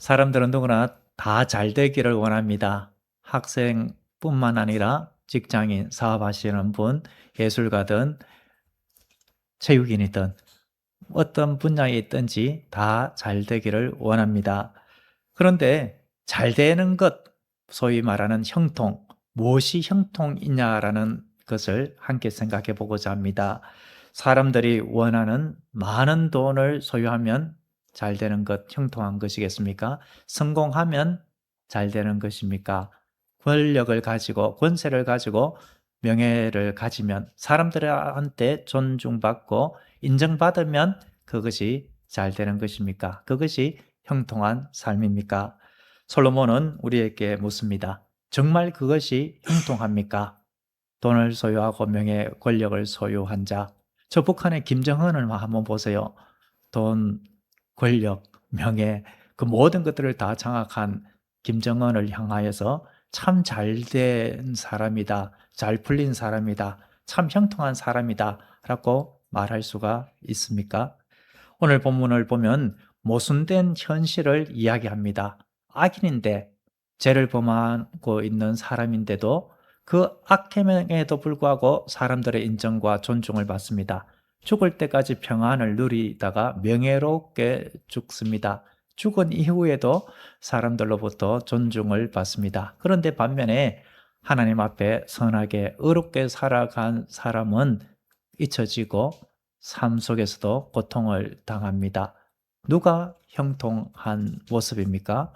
사람들은 누구나 다 잘 되기를 원합니다. 학생뿐만 아니라 직장인, 사업하시는 분, 예술가든 체육인이든 어떤 분야에 있든지 다 잘 되기를 원합니다. 그런데 잘 되는 것, 소위 말하는 형통, 무엇이 형통이냐라는 것을 함께 생각해 보고자 합니다. 사람들이 원하는 많은 돈을 소유하면 잘 되는 것, 형통한 것이겠습니까? 성공하면 잘 되는 것입니까? 권력을 가지고, 권세를 가지고 명예를 가지면 사람들한테 존중받고 인정받으면 그것이 잘 되는 것입니까? 그것이 형통한 삶입니까? 솔로몬은 우리에게 묻습니다. 정말 그것이 형통합니까? 돈을 소유하고 명예, 권력을 소유한 자. 저 북한의 김정은을 한번 보세요. 돈, 권력, 명예, 그 모든 것들을 다 장악한 김정은을 향하여서 참 잘된 사람이다, 잘 풀린 사람이다, 참 형통한 사람이다 라고 말할 수가 있습니까? 오늘 본문을 보면 모순된 현실을 이야기합니다. 악인인데, 죄를 범하고 있는 사람인데도 그 악행에도 불구하고 사람들의 인정과 존중을 받습니다. 죽을 때까지 평안을 누리다가 명예롭게 죽습니다. 죽은 이후에도 사람들로부터 존중을 받습니다. 그런데 반면에 하나님 앞에 선하게 의롭게 살아간 사람은 잊혀지고 삶 속에서도 고통을 당합니다. 누가 형통한 모습입니까?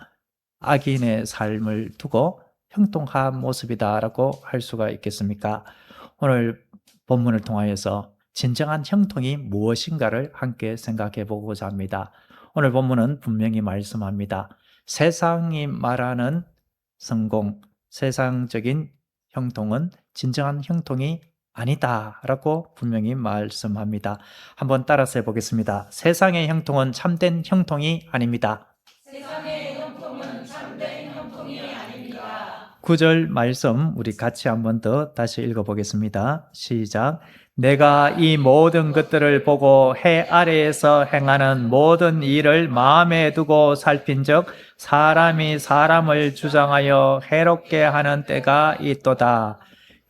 악인의 삶을 두고 형통한 모습이다라고 할 수가 있겠습니까? 오늘 본문을 통하여서 진정한 형통이 무엇인가를 함께 생각해 보고자 합니다. 오늘 본문은 분명히 말씀합니다. 세상이 말하는 성공, 세상적인 형통은 진정한 형통이 아니다라고 분명히 말씀합니다. 한번 따라서 해보겠습니다. 세상의 형통은 참된 형통이 아닙니다. 세상의 형통은 참된 형통이 아닙니다. 9절 말씀 우리 같이 한번 더 다시 읽어보겠습니다. 시작. 내가 이 모든 것들을 보고 해 아래에서 행하는 모든 일을 마음에 두고 살핀즉 사람이 사람을 주장하여 해롭게 하는 때가 있도다.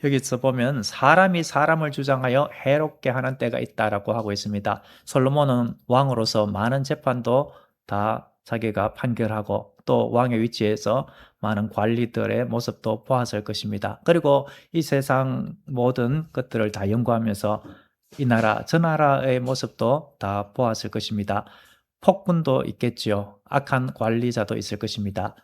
여기서 보면 사람이 사람을 주장하여 해롭게 하는 때가 있다라고 하고 있습니다. 솔로몬은 왕으로서 많은 재판도 다 자기가 판결하고 또 왕의 위치에서 많은 관리들의 모습도 보았을 것입니다. 그리고 이 세상 모든 것들을 다 연구하면서 이 나라 저 나라의 모습도 다 보았을 것입니다. 폭군도 있겠지요. 악한 관리자도 있을 것입니다.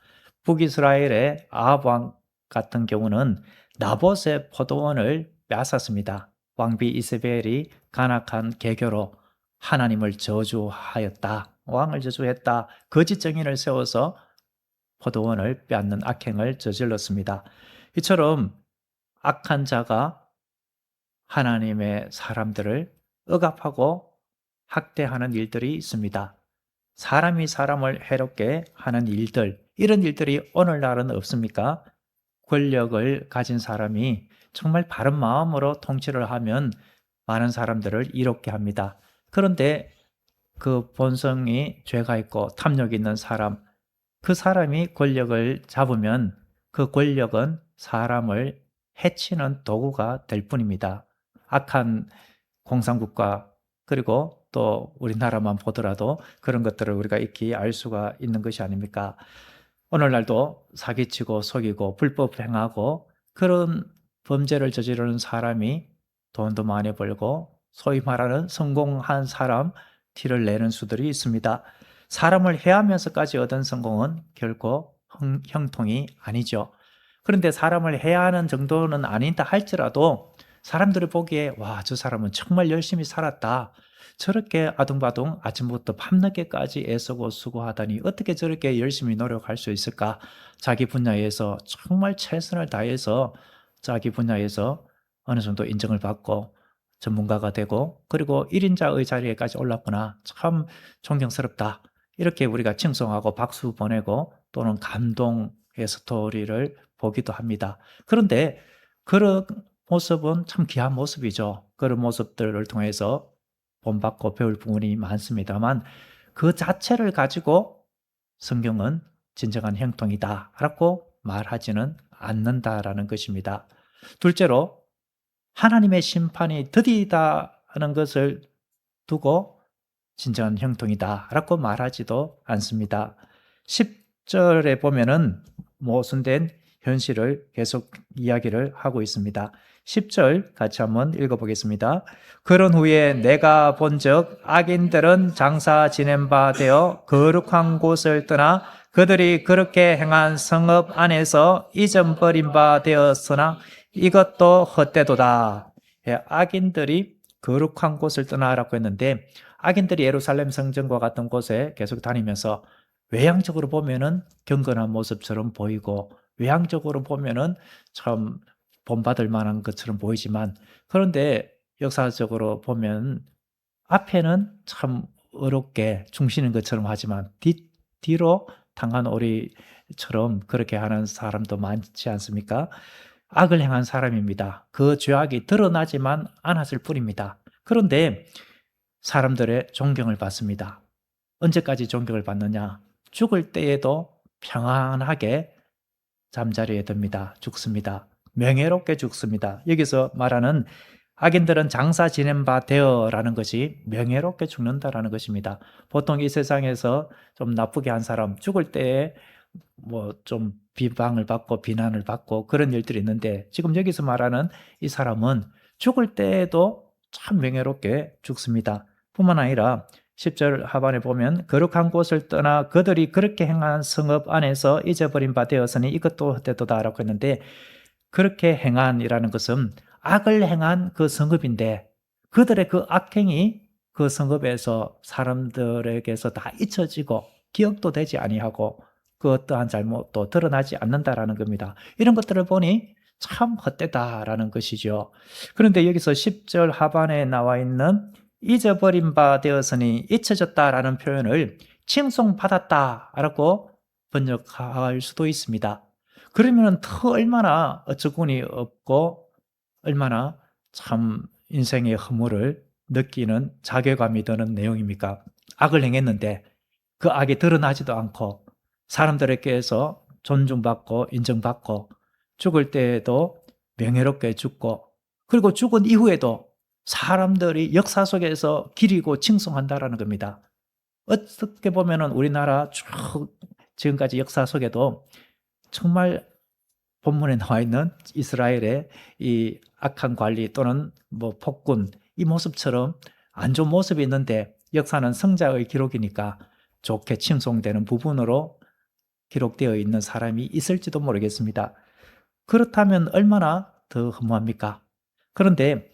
북이스라엘의 아합 왕 같은 경우는 나봇의 포도원을 빼앗았습니다. 왕비 이세벨이 간악한 계교로 하나님을 저주하였다. 왕을 저주했다. 거짓 증인을 세워서 포도원을 빼앗는 악행을 저질렀습니다. 이처럼 악한 자가 하나님의 사람들을 억압하고 학대하는 일들이 있습니다. 사람이 사람을 해롭게 하는 일들, 이런 일들이 오늘날은 없습니까? 권력을 가진 사람이 정말 바른 마음으로 통치를 하면 많은 사람들을 이롭게 합니다. 그런데 그 본성이 죄가 있고 탐욕이 있는 사람, 그 사람이 권력을 잡으면 그 권력은 사람을 해치는 도구가 될 뿐입니다. 악한 공산국가, 그리고 또 우리나라만 보더라도 그런 것들을 우리가 익히 알 수가 있는 것이 아닙니까? 오늘날도 사기치고 속이고 불법 행하고 그런 범죄를 저지르는 사람이 돈도 많이 벌고 소위 말하는 성공한 사람 티를 내는 수들이 있습니다. 사람을 해하면서까지 얻은 성공은 결코 형통이 아니죠. 그런데 사람을 해하는 정도는 아니다 할지라도 사람들이 보기에 와, 저 사람은 정말 열심히 살았다. 저렇게 아둥바둥 아침부터 밤늦게까지 애쓰고 수고하다니 어떻게 저렇게 열심히 노력할 수 있을까? 자기 분야에서 정말 최선을 다해서 자기 분야에서 어느 정도 인정을 받고 전문가가 되고 그리고 1인자의 자리에까지 올랐구나. 참 존경스럽다. 이렇게 우리가 칭송하고 박수 보내고 또는 감동의 스토리를 보기도 합니다. 그런데 그런 모습은 참 귀한 모습이죠. 그런 모습들을 통해서 본받고 배울 부분이 많습니다만 그 자체를 가지고 성경은 진정한 형통이다 라고 말하지는 않는다라는 것입니다. 둘째로 하나님의 심판이 드디다 하는 것을 두고 진정한 형통이다 라고 말하지도 않습니다. 10절에 보면은 모순된 현실을 계속 이야기를 하고 있습니다. 10절 같이 한번 읽어보겠습니다. 그런 후에 내가 본즉 악인들은 장사 지낸 바 되어 거룩한 곳을 떠나 그들이 그렇게 행한 성읍 안에서 잊어버린 바 되었으나 이것도 헛되도다. 예, 악인들이 거룩한 곳을 떠나라고 했는데 악인들이 예루살렘 성전과 같은 곳에 계속 다니면서 외향적으로 보면은 경건한 모습처럼 보이고 외향적으로 보면은 참 본받을 만한 것처럼 보이지만 그런데 역사적으로 보면 앞에는 참 어렵게 중시는 것처럼 하지만 뒤로 당한 오리처럼 그렇게 하는 사람도 많지 않습니까? 악을 행한 사람입니다. 그 죄악이 드러나지만 않았을 뿐입니다. 그런데 사람들의 존경을 받습니다. 언제까지 존경을 받느냐? 죽을 때에도 평안하게 잠자리에 듭니다. 죽습니다. 명예롭게 죽습니다. 여기서 말하는 악인들은 장사 지낸 바 되어라는 것이 명예롭게 죽는다라는 것입니다. 보통 이 세상에서 좀 나쁘게 한 사람 죽을 때에 뭐 좀 비방을 받고 비난을 받고 그런 일들이 있는데 지금 여기서 말하는 이 사람은 죽을 때에도 참 명예롭게 죽습니다. 뿐만 아니라 10절 하반에 보면 거룩한 곳을 떠나 그들이 그렇게 행한 성읍 안에서 잊어버린 바 되었으니 이것도 헛되도다라고 했는데 그렇게 행한이라는 것은 악을 행한 그 성읍인데 그들의 그 악행이 그 성읍에서 사람들에게서 다 잊혀지고 기억도 되지 아니하고 그 어떠한 잘못도 드러나지 않는다라는 겁니다. 이런 것들을 보니 참 헛되다라는 것이죠. 그런데 여기서 10절 하반에 나와 있는 잊어버린 바 되었으니 잊혀졌다라는 표현을 칭송받았다라고 번역할 수도 있습니다. 그러면 더 얼마나 어처구니 없고 얼마나 참 인생의 허물을 느끼는 자괴감이 드는 내용입니까? 악을 행했는데 그 악이 드러나지도 않고 사람들에게서 존중받고 인정받고 죽을 때에도 명예롭게 죽고 그리고 죽은 이후에도 사람들이 역사 속에서 기리고 칭송한다라는 겁니다. 어떻게 보면은 우리나라 쭉 지금까지 역사 속에도 정말 본문에 나와 있는 이스라엘의 이 악한 관리 또는 뭐 폭군 이 모습처럼 안 좋은 모습이 있는데 역사는 성자의 기록이니까 좋게 칭송되는 부분으로 기록되어 있는 사람이 있을지도 모르겠습니다. 그렇다면 얼마나 더 허무합니까? 그런데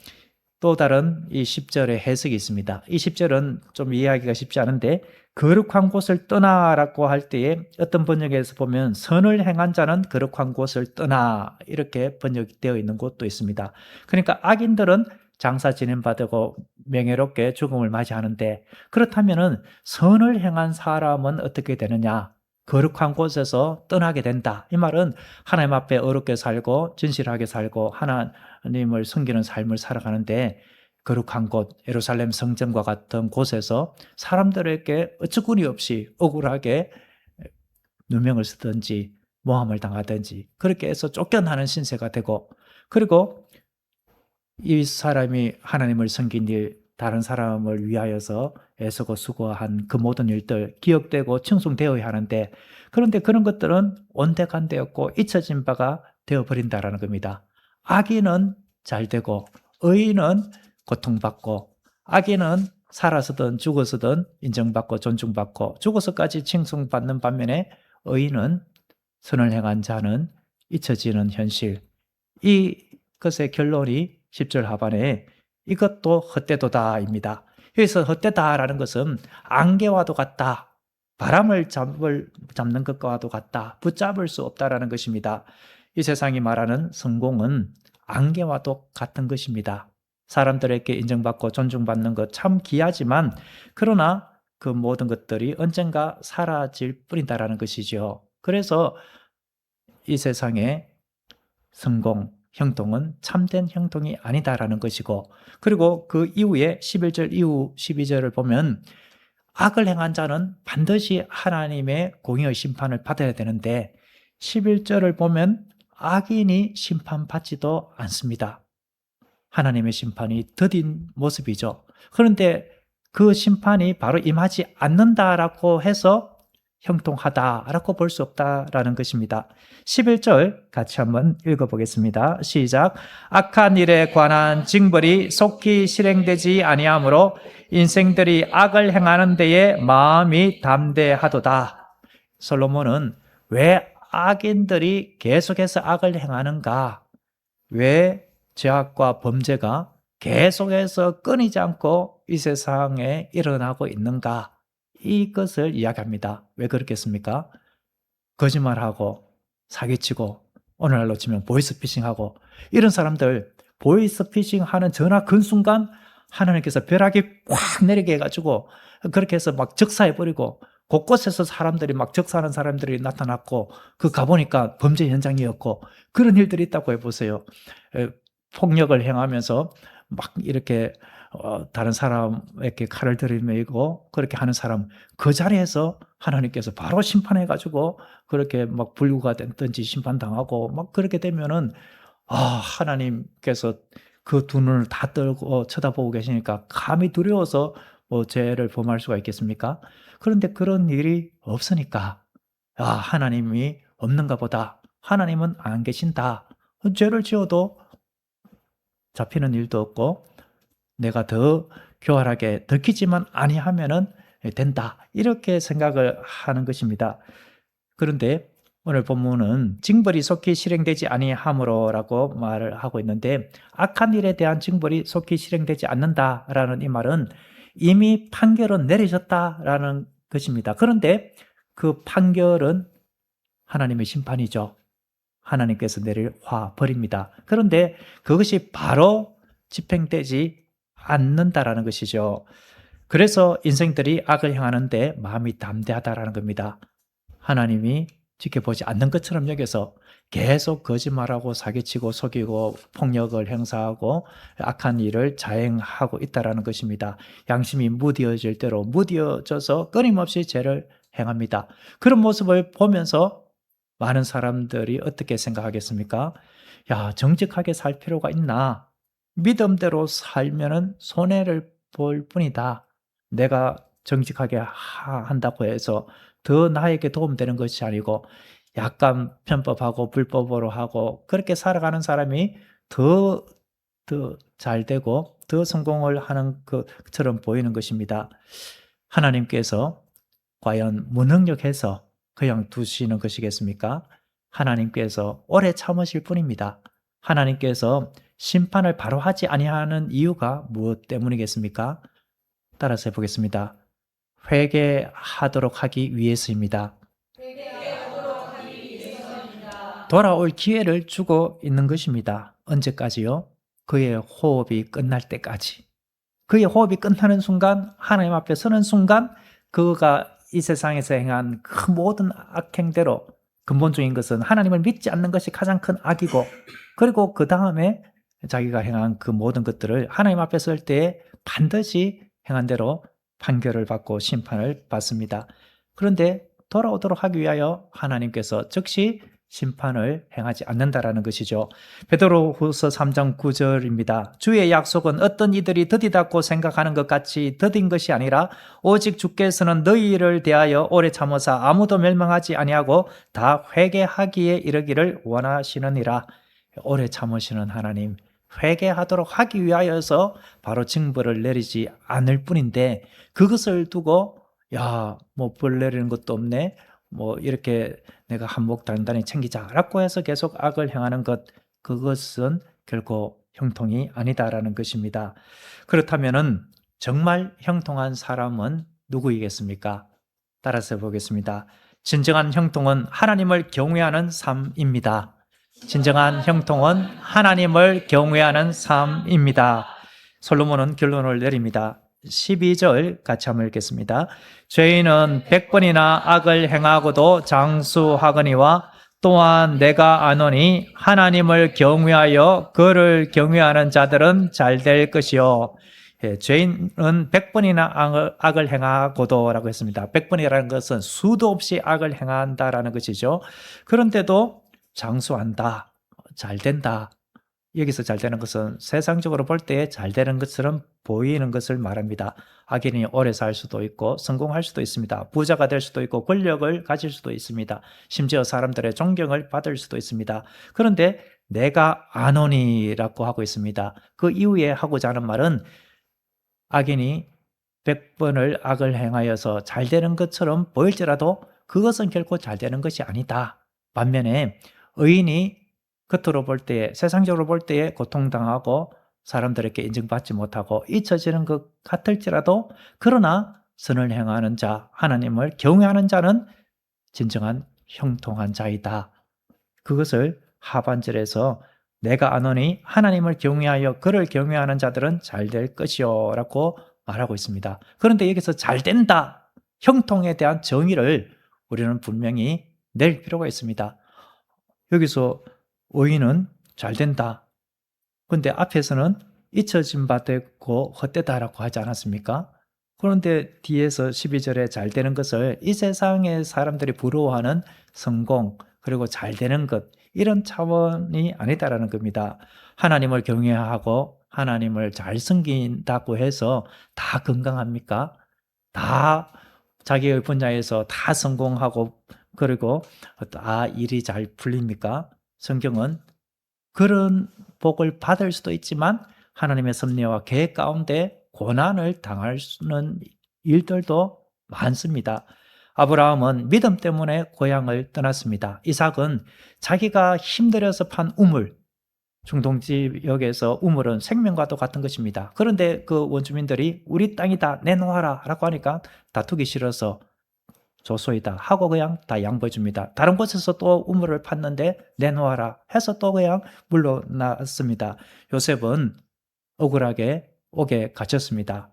또 다른 이 10절의 해석이 있습니다. 이 10절은 좀 이해하기가 쉽지 않은데 거룩한 곳을 떠나라고 할 때에 어떤 번역에서 보면 선을 행한 자는 거룩한 곳을 떠나 이렇게 번역되어 있는 곳도 있습니다. 그러니까 악인들은 장사 지낸받고 명예롭게 죽음을 맞이하는데 그렇다면 선을 행한 사람은 어떻게 되느냐? 거룩한 곳에서 떠나게 된다. 이 말은 하나님 앞에 어렵게 살고 진실하게 살고 하나님을 섬기는 삶을 살아가는데 거룩한 곳, 예루살렘 성전과 같은 곳에서 사람들에게 어처구니 없이 억울하게 누명을 쓰든지 모함을 당하든지 그렇게 해서 쫓겨나는 신세가 되고 그리고 이 사람이 하나님을 섬긴 일, 다른 사람을 위하여서 애쓰고 수고한 그 모든 일들 기억되고 칭송되어야 하는데 그런데 그런 것들은 온데간데없고 잊혀진 바가 되어버린다라는 겁니다. 악인은 잘 되고 의인은 고통받고 악인은 살아서든 죽어서든 인정받고 존중받고 죽어서까지 칭송받는 반면에 의인은 선을 행한 자는 잊혀지는 현실 이것의 결론이 10절 하반에 이것도 헛되도다입니다. 여기서 헛되다라는 것은 안개와도 같다. 바람을 잡는 것과도 같다. 붙잡을 수 없다라는 것입니다. 이 세상이 말하는 성공은 안개와도 같은 것입니다. 사람들에게 인정받고 존중받는 것 참 귀하지만 그러나 그 모든 것들이 언젠가 사라질 뿐이다라는 것이죠. 그래서 이 세상에 성공, 형통은 참된 형통이 아니다라는 것이고 그리고 그 이후에 11절 이후 12절을 보면 악을 행한 자는 반드시 하나님의 공의의 심판을 받아야 되는데 11절을 보면 악인이 심판받지도 않습니다. 하나님의 심판이 더딘 모습이죠. 그런데 그 심판이 바로 임하지 않는다라고 해서 형통하다라고 볼 수 없다라는 것입니다. 11절 같이 한번 읽어보겠습니다. 시작. 악한 일에 관한 징벌이 속히 실행되지 아니하므로 인생들이 악을 행하는 데에 마음이 담대하도다. 솔로몬은 왜 악인들이 계속해서 악을 행하는가? 왜 죄악과 범죄가 계속해서 끊이지 않고 이 세상에 일어나고 있는가? 이것을 이야기합니다. 왜 그렇겠습니까? 거짓말하고 사기치고 오늘날로 치면 보이스피싱하고 이런 사람들 보이스피싱하는 전화 건 순간 하나님께서 벼락이 확 내리게 해가지고 그렇게 해서 막 적사해버리고 곳곳에서 사람들이 막 적사하는 사람들이 나타났고 그 가보니까 범죄 현장이었고 그런 일들이 있다고 해보세요. 폭력을 행하면서 막 이렇게 다른 사람에게 칼을 들이밀고 그렇게 하는 사람 그 자리에서 하나님께서 바로 심판해가지고 그렇게 막 불구가 됐든지 심판당하고 막 그렇게 되면은 하나님께서 그 두 눈을 다 떨고 쳐다보고 계시니까 감히 두려워서 뭐 죄를 범할 수가 있겠습니까? 그런데 그런 일이 없으니까 하나님이 없는가 보다. 하나님은 안 계신다. 죄를 지어도 잡히는 일도 없고 내가 더 교활하게 덕히지만 아니하면은 된다. 이렇게 생각을 하는 것입니다. 그런데 오늘 본문은 징벌이 속히 실행되지 아니하므로라고 말을 하고 있는데 악한 일에 대한 징벌이 속히 실행되지 않는다라는 이 말은 이미 판결은 내려졌다라는 것입니다. 그런데 그 판결은 하나님의 심판이죠. 하나님께서 내릴 화벌입니다. 그런데 그것이 바로 집행되지 않는다라는 것이죠. 그래서 인생들이 악을 행하는데 마음이 담대하다라는 겁니다. 하나님이 지켜보지 않는 것처럼 여겨서 계속 거짓말하고 사기치고 속이고 폭력을 행사하고 악한 일을 자행하고 있다라는 것입니다. 양심이 무디어질 대로 무디어져서 끊임없이 죄를 행합니다. 그런 모습을 보면서 많은 사람들이 어떻게 생각하겠습니까? 정직하게 살 필요가 있나? 믿음대로 살면은 손해를 볼 뿐이다. 내가 정직하게 한다고 해서 더 나에게 도움되는 것이 아니고 약간 편법하고 불법으로 하고 그렇게 살아가는 사람이 더 잘 되고 더 성공을 하는 것처럼 보이는 것입니다. 하나님께서 과연 무능력해서 그냥 두시는 것이겠습니까? 하나님께서 오래 참으실 뿐입니다. 하나님께서 심판을 바로 하지 아니하는 이유가 무엇 때문이겠습니까? 따라서 해보겠습니다. 회개하도록 하기 위해서입니다. 돌아올 기회를 주고 있는 것입니다. 언제까지요? 그의 호흡이 끝날 때까지. 그의 호흡이 끝나는 순간, 하나님 앞에 서는 순간 그가 이 세상에서 행한 그 모든 악행대로 근본적인 것은 하나님을 믿지 않는 것이 가장 큰 악이고 그리고 그 다음에 자기가 행한 그 모든 것들을 하나님 앞에 설 때에 반드시 행한 대로 판결을 받고 심판을 받습니다. 그런데 돌아오도록 하기 위하여 하나님께서 즉시 심판을 행하지 않는다라는 것이죠. 베드로후서 3장 9절입니다. 주의 약속은 어떤 이들이 더디다고 생각하는 것 같이 더딘 것이 아니라 오직 주께서는 너희를 대하여 오래 참으사 아무도 멸망하지 아니하고 다 회개하기에 이르기를 원하시느니라. 오래 참으시는 하나님, 회개하도록 하기 위하여서 바로 징벌을 내리지 않을 뿐인데 그것을 두고 벌 내리는 것도 없네. 이렇게 내가 한몫 단단히 챙기자라고 해서 계속 악을 행하는 것, 그것은 결코 형통이 아니다라는 것입니다. 그렇다면은 정말 형통한 사람은 누구이겠습니까? 따라서 보겠습니다. 진정한 형통은 하나님을 경외하는 삶입니다. 진정한 형통은 하나님을 경외하는 삶입니다. 솔로몬은 결론을 내립니다. 12절 같이 한번 읽겠습니다. 죄인은 100번이나 악을 행하고도 장수하거니와 또한 내가 아노니 하나님을 경외하여 그를 경외하는 자들은 잘 될 것이요 죄인은 100번이나 악을 행하고도라고 했습니다. 100번이라는 것은 수도 없이 악을 행한다라는 것이죠. 그런데도 장수한다, 잘 된다. 여기서 잘 되는 것은 세상적으로 볼 때 잘 되는 것처럼 보이는 것을 말합니다. 악인이 오래 살 수도 있고 성공할 수도 있습니다. 부자가 될 수도 있고 권력을 가질 수도 있습니다. 심지어 사람들의 존경을 받을 수도 있습니다. 그런데 내가 아노니라고 하고 있습니다. 그 이후에 하고자 하는 말은 악인이 100번을 악을 행하여서 잘 되는 것처럼 보일지라도 그것은 결코 잘 되는 것이 아니다. 반면에 의인이 겉으로 볼 때에, 세상적으로 볼 때에 고통당하고 사람들에게 인정받지 못하고 잊혀지는 것 같을지라도 그러나 선을 행하는 자, 하나님을 경외하는 자는 진정한 형통한 자이다. 그것을 하반절에서 내가 아노니 하나님을 경외하여 그를 경외하는 자들은 잘 될 것이요 라고 말하고 있습니다. 그런데 여기서 잘 된다, 형통에 대한 정의를 우리는 분명히 낼 필요가 있습니다. 여기서 의인은 잘 된다. 그런데 앞에서는 잊혀진 바 되고 헛되다라고 하지 않았습니까? 그런데 뒤에서 12절에 잘 되는 것을 이 세상의 사람들이 부러워하는 성공, 그리고 잘 되는 것, 이런 차원이 아니다라는 겁니다. 하나님을 경외하고 하나님을 잘 섬긴다고 해서 다 건강합니까? 다 자기의 분야에서 다 성공하고 그리고 다 일이 잘 풀립니까? 성경은 그런 복을 받을 수도 있지만 하나님의 섭리와 계획 가운데 고난을 당할 수는 일들도 많습니다. 아브라함은 믿음 때문에 고향을 떠났습니다. 이삭은 자기가 힘들어서 판 우물, 중동 지역에서 우물은 생명과도 같은 것입니다. 그런데 그 원주민들이 우리 땅이다 내놓아라 라고 하니까 다투기 싫어서 조소이다 하고 그냥 다 양보해 줍니다. 다른 곳에서 또 우물을 팠는데 내놓아라 해서 또 그냥 물러났습니다. 요셉은 억울하게 옥에 갇혔습니다.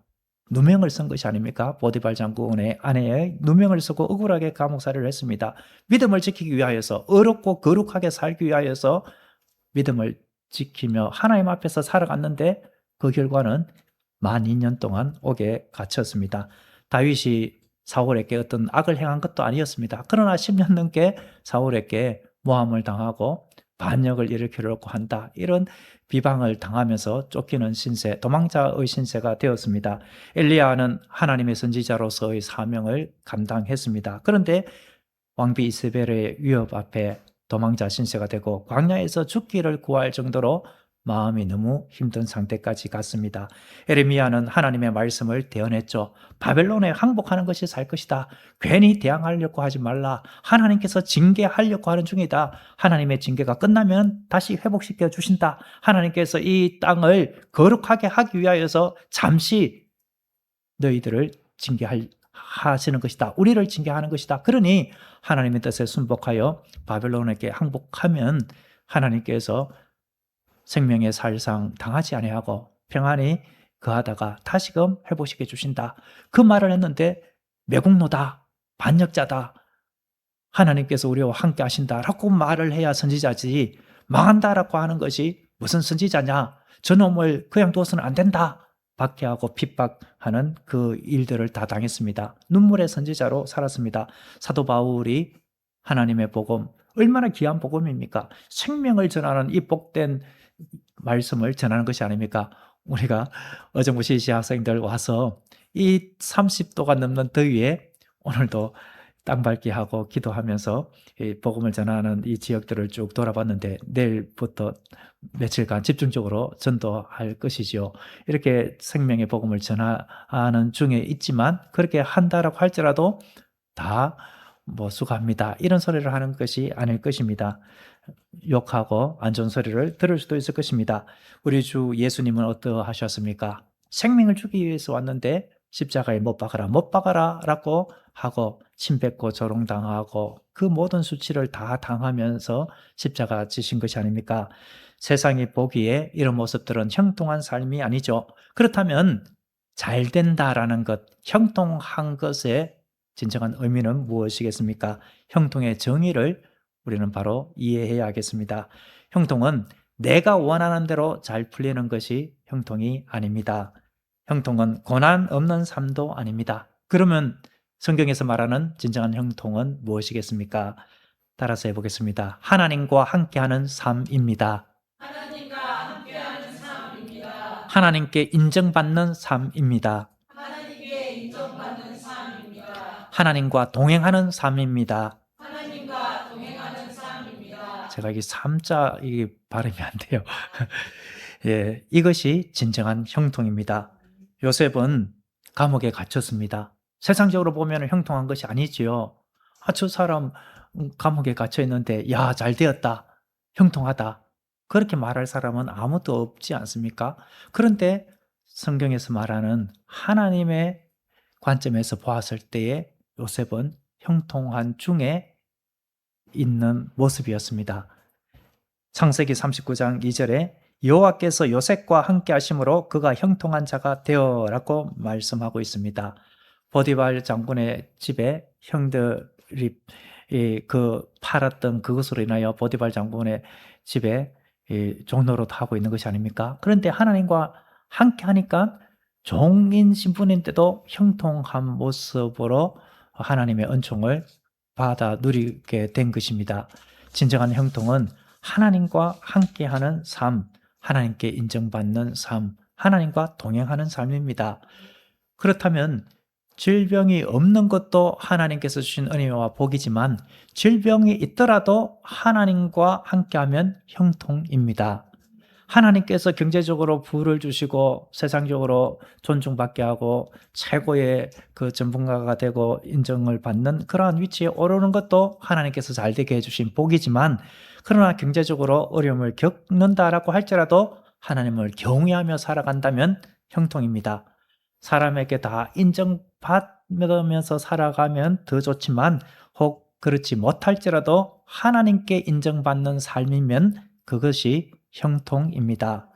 누명을 쓴 것이 아닙니까? 보디발 장군의 아내의 누명을 쓰고 억울하게 감옥살이를 했습니다. 믿음을 지키기 위하여서, 어렵고 거룩하게 살기 위하여서 믿음을 지키며 하나님 앞에서 살아갔는데 그 결과는 만 2년 동안 옥에 갇혔습니다. 다윗이 사울에게 어떤 악을 행한 것도 아니었습니다. 그러나 10년 넘게 사울에게 모함을 당하고 반역을 일으키려고 한다, 이런 비방을 당하면서 쫓기는 신세, 도망자의 신세가 되었습니다. 엘리야는 하나님의 선지자로서의 사명을 감당했습니다. 그런데 왕비 이세벨의 위협 앞에 도망자 신세가 되고 광야에서 죽기를 구할 정도로 마음이 너무 힘든 상태까지 갔습니다. 에레미야는 하나님의 말씀을 대언했죠. 바벨론에 항복하는 것이 살 것이다. 괜히 대항하려고 하지 말라. 하나님께서 징계하려고 하는 중이다. 하나님의 징계가 끝나면 다시 회복시켜 주신다. 하나님께서 이 땅을 거룩하게 하기 위하여서 잠시 너희들을 징계하시는 것이다. 우리를 징계하는 것이다. 그러니 하나님의 뜻에 순복하여 바벨론에게 항복하면 하나님께서 생명의 살상 당하지 아니하고 평안히 거하다가 다시금 회복시켜 주신다. 그 말을 했는데 매국노다, 반역자다, 하나님께서 우리와 함께 하신다라고 말을 해야 선지자지, 망한다라고 하는 것이 무슨 선지자냐, 저놈을 그냥 둬서는 안 된다, 박해하고 핍박하는 그 일들을 다 당했습니다. 눈물의 선지자로 살았습니다. 사도 바울이 하나님의 복음, 얼마나 귀한 복음입니까? 생명을 전하는 이 복된 말씀을 전하는 것이 아닙니까? 우리가 어정부시시 학생들 와서 이 30도가 넘는 더위에 오늘도 땅 밟기 하고 기도하면서 이 복음을 전하는 이 지역들을 쭉 돌아봤는데 내일부터 며칠간 집중적으로 전도할 것이죠. 이렇게 생명의 복음을 전하는 중에 있지만 그렇게 한다라고 할지라도 다 뭐 수고합니다, 이런 소리를 하는 것이 아닐 것입니다. 욕하고 안 좋은 소리를 들을 수도 있을 것입니다. 우리 주 예수님은 어떠하셨습니까? 생명을 주기 위해서 왔는데 십자가에 못 박아라, 못 박아라 라고 하고 침뱉고 조롱당하고 그 모든 수치를 다 당하면서 십자가 지신 것이 아닙니까? 세상이 보기에 이런 모습들은 형통한 삶이 아니죠. 그렇다면 잘 된다라는 것, 형통한 것의 진정한 의미는 무엇이겠습니까? 형통의 정의를 우리는 바로 이해해야겠습니다. 형통은 내가 원하는 대로 잘 풀리는 것이 형통이 아닙니다. 형통은 고난 없는 삶도 아닙니다. 그러면 성경에서 말하는 진정한 형통은 무엇이겠습니까? 따라서 해보겠습니다. 하나님과 함께하는 삶입니다. 하나님과 함께하는 삶입니다. 하나님께 인정받는 삶입니다. 하나님께 인정받는 삶입니다. 하나님과 동행하는 삶입니다. 하나님과 동행하는 삶입니다. 제가 이게 삼자 이 발음이 안 돼요. 예, 이것이 진정한 형통입니다. 요셉은 감옥에 갇혔습니다. 세상적으로 보면 형통한 것이 아니지요. 저 사람 감옥에 갇혀 있는데 야, 잘 되었다. 형통하다. 그렇게 말할 사람은 아무도 없지 않습니까? 그런데 성경에서 말하는 하나님의 관점에서 보았을 때에 요셉은 형통한 중에 있는 모습이었습니다. 창세기 39장 2절에 여호와께서 요셉과 함께 하심으로 그가 형통한 자가 되어라고 말씀하고 있습니다. 보디발 장군의 집에 형들이 팔았던 그것으로 인하여 보디발 장군의 집에 종노릇 하고 있는 것이 아닙니까? 그런데 하나님과 함께 하니까 종인 신분인데도 형통한 모습으로 하나님의 은총을 받아 누리게 된 것입니다. 진정한 형통은 하나님과 함께하는 삶, 하나님께 인정받는 삶, 하나님과 동행하는 삶입니다. 그렇다면 질병이 없는 것도 하나님께서 주신 은혜와 복이지만 질병이 있더라도 하나님과 함께하면 형통입니다. 하나님께서 경제적으로 부를 주시고 세상적으로 존중받게 하고 최고의 그 전문가가 되고 인정을 받는 그러한 위치에 오르는 것도 하나님께서 잘 되게 해주신 복이지만 그러나 경제적으로 어려움을 겪는다라고 할지라도 하나님을 경외하며 살아간다면 형통입니다. 사람에게 다 인정받으면서 살아가면 더 좋지만 혹 그렇지 못할지라도 하나님께 인정받는 삶이면 그것이 형통입니다.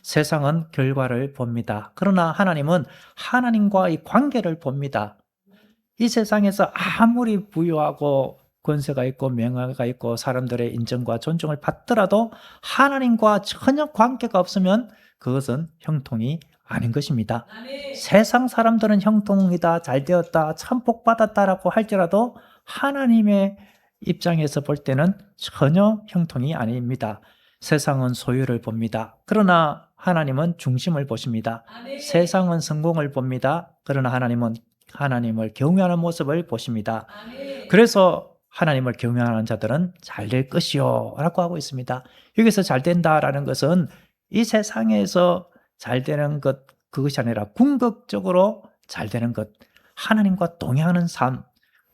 세상은 결과를 봅니다. 그러나 하나님은 하나님과의 관계를 봅니다. 이 세상에서 아무리 부유하고 권세가 있고 명예가 있고 사람들의 인정과 존중을 받더라도 하나님과 전혀 관계가 없으면 그것은 형통이 아닌 것입니다. 아멘. 세상 사람들은 형통이다, 잘 되었다, 참 복받았다라고 할지라도 하나님의 입장에서 볼 때는 전혀 형통이 아닙니다. 세상은 소유를 봅니다. 그러나 하나님은 중심을 보십니다. 아멘. 세상은 성공을 봅니다. 그러나 하나님은 하나님을 경외하는 모습을 보십니다. 아멘. 그래서 하나님을 경외하는 자들은 잘 될 것이요 라고 하고 있습니다. 여기서 잘 된다라는 것은 이 세상에서 잘 되는 것, 그것이 아니라 궁극적으로 잘 되는 것, 하나님과 동행하는 삶,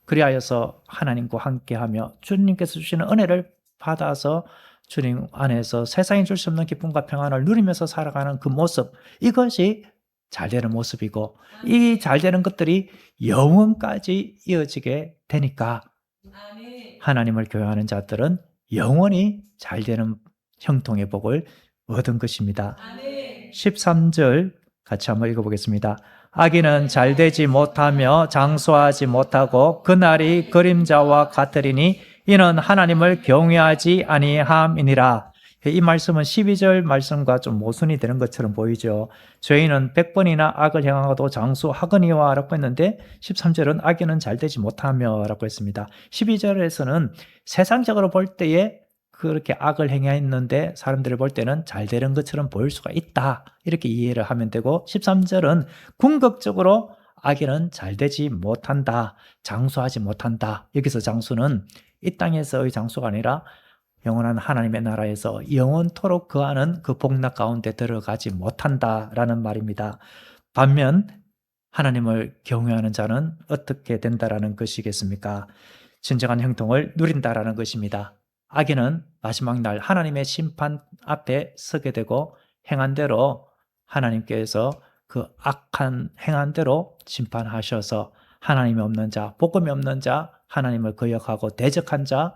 그리하여서 하나님과 함께하며 주님께서 주시는 은혜를 받아서 주님 안에서 세상이 줄 수 없는 기쁨과 평안을 누리면서 살아가는 그 모습, 이것이 잘 되는 모습이고 이 잘 되는 것들이 영원까지 이어지게 되니까 아멘. 하나님을 교회하는 자들은 영원히 잘 되는 형통의 복을 얻은 것입니다. 아멘. 13절 같이 한번 읽어보겠습니다. 악인은 잘 되지 못하며 장수하지 못하고 그날이 그림자와 같으리니 이는 하나님을 경외하지 아니함이니라. 이 말씀은 12절 말씀과 좀 모순이 되는 것처럼 보이죠. 죄인은 100번이나 악을 행하고도 장수하거니와 라고 했는데 13절은 악인은 잘 되지 못하며 라고 했습니다. 12절에서는 세상적으로 볼 때에 그렇게 악을 행했는데 사람들을 볼 때는 잘 되는 것처럼 보일 수가 있다. 이렇게 이해를 하면 되고 13절은 궁극적으로 악인은 잘 되지 못한다. 장수하지 못한다. 여기서 장수는 이 땅에서의 장수가 아니라 영원한 하나님의 나라에서 영원토록 거하는 그 복락 가운데 들어가지 못한다라는 말입니다. 반면 하나님을 경외하는 자는 어떻게 된다라는 것이겠습니까? 진정한 형통을 누린다라는 것입니다. 악인은 마지막 날 하나님의 심판 앞에 서게 되고 행한 대로 하나님께서 그 악한 행한 대로 심판하셔서 하나님이 없는 자, 복음이 없는 자, 하나님을 거역하고 대적한 자,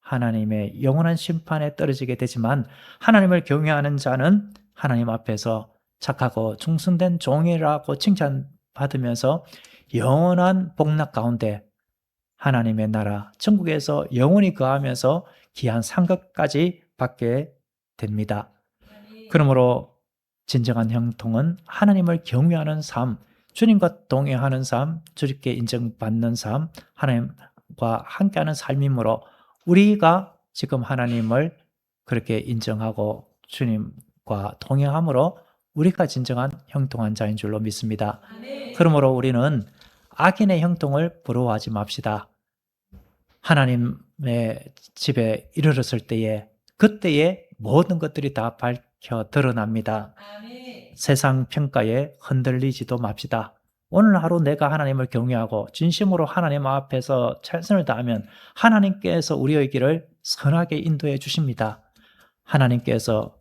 하나님의 영원한 심판에 떨어지게 되지만 하나님을 경외하는 자는 하나님 앞에서 착하고 충성된 종이라고 칭찬받으면서 영원한 복락 가운데 하나님의 나라 천국에서 영원히 거하면서 귀한 상급까지 받게 됩니다. 그러므로 진정한 형통은 하나님을 경외하는 삶, 주님과 동행하는 삶, 주님께 인정받는 삶, 하나님과 함께하는 삶이므로 우리가 지금 하나님을 그렇게 인정하고 주님과 동행함으로 우리가 진정한 형통한 자인 줄로 믿습니다. 아멘. 그러므로 우리는 악인의 형통을 부러워하지 맙시다. 하나님의 집에 이르렀을 때에 그때에 모든 것들이 다 밝혀 드러납니다. 아멘. 세상 평가에 흔들리지도 맙시다. 오늘 하루 내가 하나님을 경외하고 진심으로 하나님 앞에서 최선을 다하면 하나님께서 우리의 길을 선하게 인도해 주십니다. 하나님께서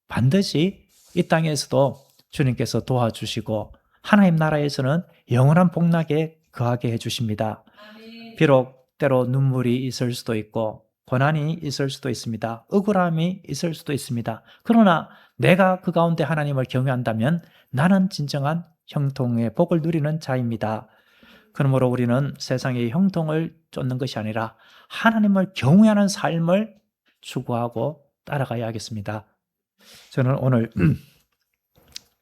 반드시 이 땅에서도 주님께서 도와주시고 하나님 나라에서는 영원한 복락에 거하게 해주십니다. 아멘. 비록 때로 눈물이 있을 수도 있고 고난이 있을 수도 있습니다. 억울함이 있을 수도 있습니다. 그러나 내가 그 가운데 하나님을 경외한다면 나는 진정한 형통의 복을 누리는 자입니다. 그러므로 우리는 세상의 형통을 쫓는 것이 아니라 하나님을 경외하는 삶을 추구하고 따라가야 하겠습니다. 저는 오늘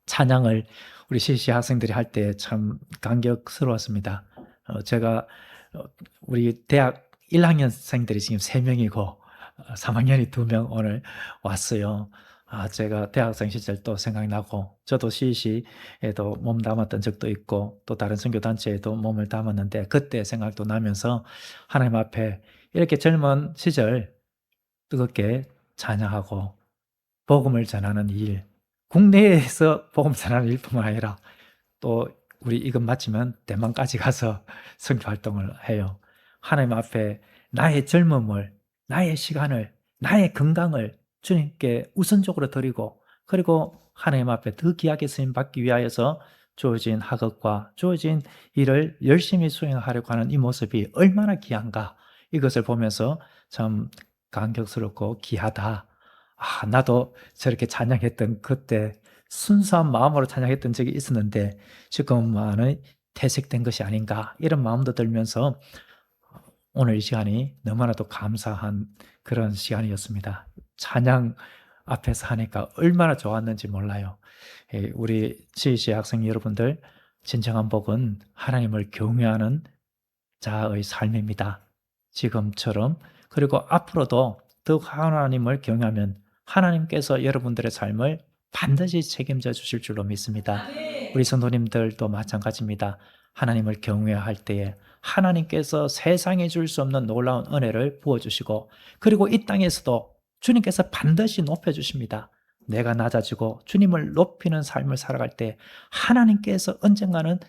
찬양을 우리 CC 학생들이 할 때 참 감격스러웠습니다. 제가 우리 대학 1학년생들이 지금 3명이고 3학년이 2명 오늘 왔어요. 제가 대학생 시절 또 생각나고 저도 CC에도 몸 담았던 적도 있고 또 다른 선교단체에도 몸을 담았는데 그때 생각도 나면서 하나님 앞에 이렇게 젊은 시절 뜨겁게 찬양하고 복음을 전하는 일, 국내에서 복음 전하는 일뿐만 아니라 또 우리 이것 마치면 대만까지 가서 선교 활동을 해요. 하나님 앞에 나의 젊음을, 나의 시간을, 나의 건강을 주님께 우선적으로 드리고 그리고 하나님 앞에 더 귀하게 쓰임 받기 위하여서 주어진 학업과 주어진 일을 열심히 수행하려고 하는 이 모습이 얼마나 귀한가 이것을 보면서 참 감격스럽고 귀하다. 나도 저렇게 찬양했던 그때 순수한 마음으로 찬양했던 적이 있었는데 지금만은 퇴색된 것이 아닌가 이런 마음도 들면서 오늘 이 시간이 너무나도 감사한 그런 시간이었습니다. 찬양 앞에서 하니까 얼마나 좋았는지 몰라요. 우리 CC 학생 여러분들 진정한 복은 하나님을 경외하는 자의 삶입니다. 지금처럼 그리고 앞으로도 더 하나님을 경외하면 하나님께서 여러분들의 삶을 반드시 책임져 주실 줄로 믿습니다. 아멘. 우리 성도님들도 마찬가지입니다. 하나님을 경외할 때에 하나님께서 세상에 줄 수 없는 놀라운 은혜를 부어주시고 그리고 이 땅에서도 주님께서 반드시 높여주십니다. 내가 낮아지고 주님을 높이는 삶을 살아갈 때 하나님께서 언젠가는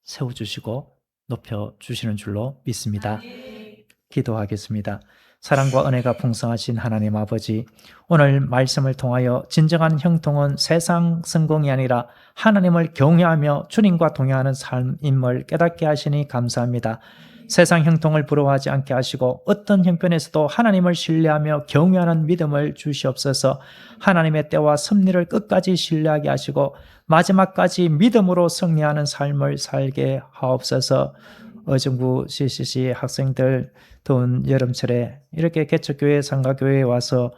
세워주시고 높여주시는 줄로 믿습니다. 아멘. 기도하겠습니다. 사랑과 은혜가 풍성하신 하나님 아버지, 오늘 말씀을 통하여 진정한 형통은 세상 성공이 아니라 하나님을 경외하며 주님과 동행하는 삶임을 깨닫게 하시니 감사합니다. 세상 형통을 부러워하지 않게 하시고 어떤 형편에서도 하나님을 신뢰하며 경외하는 믿음을 주시옵소서. 하나님의 때와 섭리를 끝까지 신뢰하게 하시고 마지막까지 믿음으로 승리하는 삶을 살게 하옵소서. 어정부 CCC 학생들 더운 여름철에 이렇게 개척교회 상가교회에 와서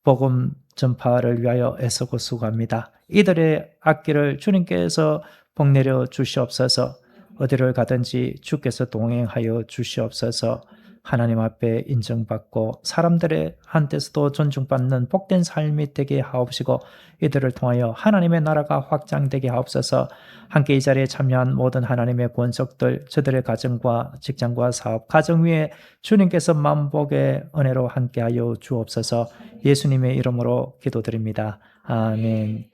복음 전파를 위하여 애쓰고 수고합니다. 이들의 앞길을 주님께서 복내려 주시옵소서. 어디를 가든지 주께서 동행하여 주시옵소서. 하나님 앞에 인정받고 사람들의 한테서도 존중받는 복된 삶이 되게 하옵시고 이들을 통하여 하나님의 나라가 확장되게 하옵소서. 함께 이 자리에 참여한 모든 하나님의 권속들 저들의 가정과 직장과 사업 가정 위에 주님께서 만복의 은혜로 함께하여 주옵소서. 예수님의 이름으로 기도드립니다. 아멘.